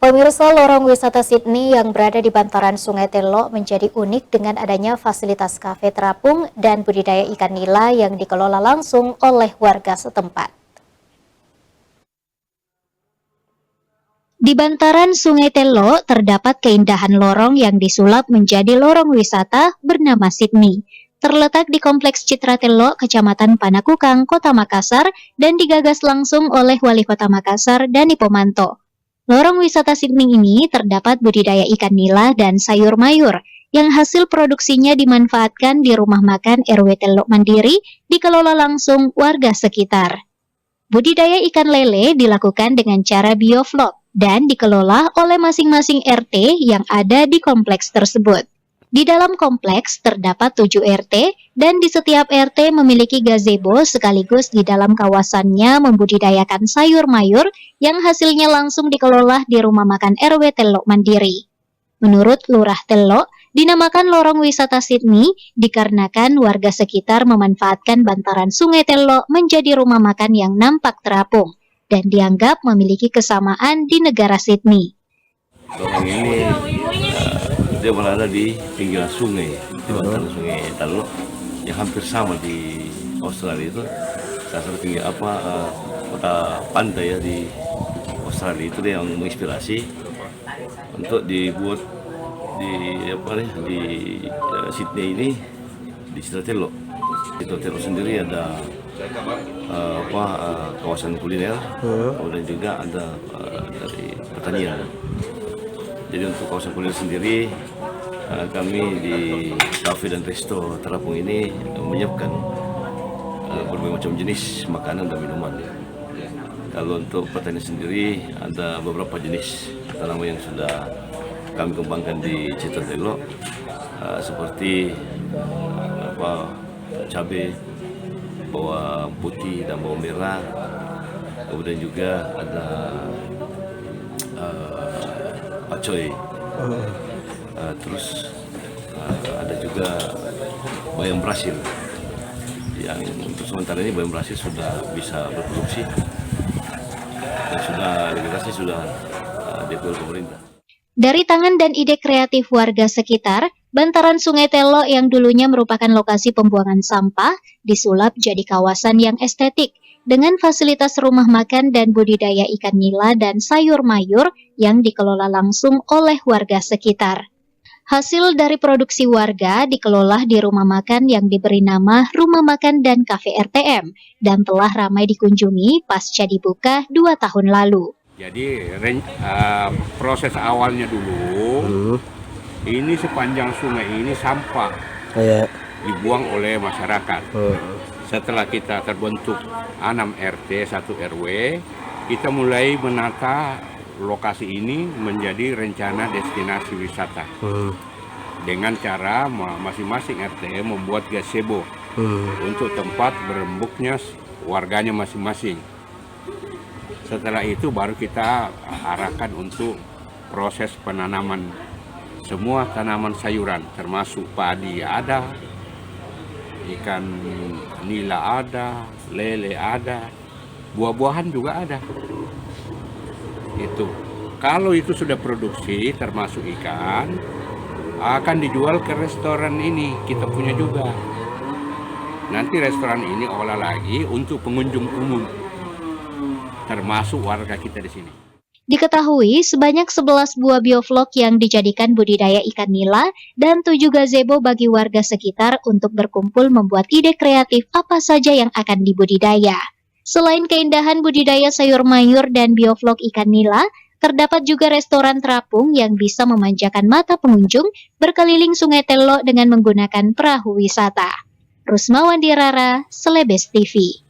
Pemirsa, lorong wisata Sydney yang berada di bantaran Sungai Telok menjadi unik dengan adanya fasilitas kafe terapung dan budidaya ikan nila yang dikelola langsung oleh warga setempat. Di bantaran Sungai Telok terdapat keindahan lorong yang disulap menjadi lorong wisata bernama Sydney. Terletak di Kompleks Citra Telok, Kecamatan Panakukang, Kota Makassar, dan digagas langsung oleh Wali Kota Makassar, Dani Pomanto. Lorong wisata Sydney ini terdapat budidaya ikan nila dan sayur mayur yang hasil produksinya dimanfaatkan di rumah makan RW Telok Mandiri dikelola langsung warga sekitar. Budidaya ikan lele dilakukan dengan cara bioflok dan dikelola oleh masing-masing RT yang ada di kompleks tersebut. Di dalam kompleks terdapat 7 RT dan di setiap RT memiliki gazebo sekaligus di dalam kawasannya membudidayakan sayur mayur yang hasilnya langsung dikelola di rumah makan RW Telok Mandiri. Menurut Lurah Telok, dinamakan lorong wisata Sydney dikarenakan warga sekitar memanfaatkan bantaran Sungai Telok menjadi rumah makan yang nampak terapung dan dianggap memiliki kesamaan di negara Sydney. Lorong ini dia berada di pinggiran sungai, di bantaran Sungai Telok yang hampir sama di Australia itu. Salah satu pinggir kota pantai ya di Australia itu yang menginspirasi untuk dibuat di Sydney ini di Citra Telok. Citra Telok sendiri ada kawasan kuliner, kemudian juga ada dari pertanian. Jadi untuk kawasan kuliner sendiri, kami di kafe dan resto terapung ini menyiapkan berbagai macam jenis makanan dan minuman. Kalau untuk pertanian sendiri ada beberapa jenis tanaman yang sudah kami kembangkan di Citra Telok, seperti cabai, bawang putih dan bawang merah. Kemudian juga ada pacoy, terus ada juga bayam Brasil yang untuk sementara ini bayam Brasil sudah bisa berproduksi dan sudah diakui pemerintah. Dari tangan dan ide kreatif warga sekitar, bantaran Sungai Telok yang dulunya merupakan lokasi pembuangan sampah disulap jadi kawasan yang estetik dengan fasilitas rumah makan dan budidaya ikan nila dan sayur mayur yang dikelola langsung oleh warga sekitar. Hasil dari produksi warga dikelola di rumah makan yang diberi nama Rumah Makan dan Kafe RTM dan telah ramai dikunjungi pasca dibuka 2 tahun lalu. Jadi proses awalnya dulu, ini sepanjang sungai ini sampah dibuang oleh masyarakat. Setelah kita terbentuk 6 RT, 1 RW, kita mulai menata lokasi ini menjadi rencana destinasi wisata. Dengan cara masing-masing RT membuat gazebo untuk tempat berembuknya warganya masing-masing. Setelah itu baru kita arahkan untuk proses penanaman semua tanaman sayuran, termasuk padi ada, ikan nila ada, lele ada, buah-buahan juga ada. Itu kalau itu sudah produksi termasuk ikan akan dijual ke restoran ini, kita punya juga. Nanti restoran ini olah lagi untuk pengunjung umum, termasuk warga kita di sini. Diketahui sebanyak 11 buah bioflok yang dijadikan budidaya ikan nila dan 7 gazebo bagi warga sekitar untuk berkumpul membuat ide kreatif apa saja yang akan dibudidaya. Selain keindahan budidaya sayur mayur dan bioflok ikan nila, terdapat juga restoran terapung yang bisa memanjakan mata pengunjung berkeliling Sungai Telok dengan menggunakan perahu wisata. Rusma Wandirara, Celebes TV.